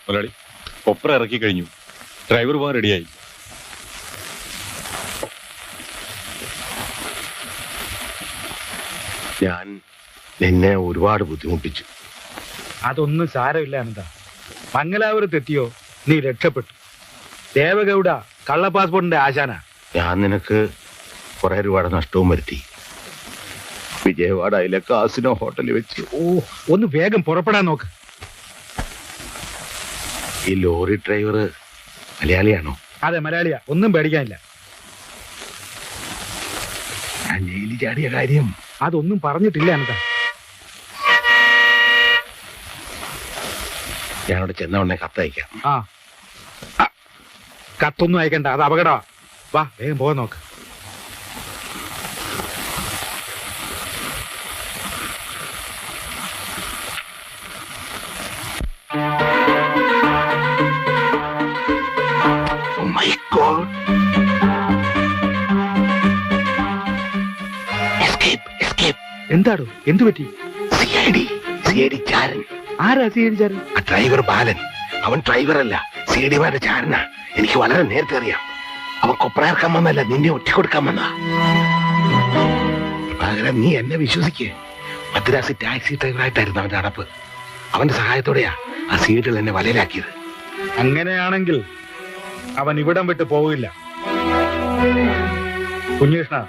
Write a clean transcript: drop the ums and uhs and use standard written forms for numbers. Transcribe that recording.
മുതലാളി കൊപ്ര ഇറക്കി കഴിഞ്ഞു. ഡ്രൈവർ പോകാൻ റെഡിയായി. ഞാൻ നിന്നെ ഒരുപാട് ബുദ്ധിമുട്ടിച്ചു. അതൊന്നും സാരമില്ല അനന്ത. മംഗലാപുരത്ത് എത്തിയോ നീ രക്ഷപ്പെട്ടു. ദേവഗൌഡ കള്ള പാസ്പോർട്ടിന്റെ ആശാന. ഞാൻ നിനക്ക് കുറെ രൂപയുടെ നഷ്ടവും വരുത്തി. വിജയവാഡയിലെ കാസിനോ ഹോട്ടലിൽ വെച്ച്. ഓ, ഒന്ന് വേഗം പുറപ്പെടാൻ നോക്ക്. ഈ ലോറി ഡ്രൈവർ മലയാളിയാണോ? അതെ, മലയാളിയാ. ഒന്നും പേടിക്കാനില്ല. ഞാൻ ജയിലിൽ ചാടിയ കാര്യം അതൊന്നും പറഞ്ഞിട്ടില്ല അനന്ത. ഞാനവിടെ ചെന്ന ഉടനെ കത്തയക്കാം. ആ, കത്തൊന്നും അയക്കണ്ട, അത് അപകടമാ. വാ, വേഗം പോകാൻ നോക്ക്. എന്താടോ, എന്തു പറ്റി? ആരാ സ്വീകരിച്ചാറ്? ആ ഡ്രൈവർ ബാലൻ. അവൻ ഡ്രൈവറല്ല, സിഐഡിമാരുടെ ചാരനാ. എനിക്ക് വളരെ നേരത്തെ അറിയാം. അവൻ കൊപ്രയിറക്കാൻ വന്നല്ല, നിന്നെ ഒറ്റിക്കൊടുക്കാൻ വന്ന. പകരം നീ എന്നെ വിശ്വസിക്ക്. മദ്രാസ് ടാക്സി ഡ്രൈവറായിട്ടായിരുന്നു അവന്റെ നടപ്പ്. അവന്റെ സഹായത്തോടെയാ ആ സീഡിൽ എന്നെ വലയിലാക്കിയത്. അങ്ങനെയാണെങ്കിൽ അവൻ ഇവിടം വിട്ട് പോവില്ല. കുഞ്ഞുകൃഷ്ണ,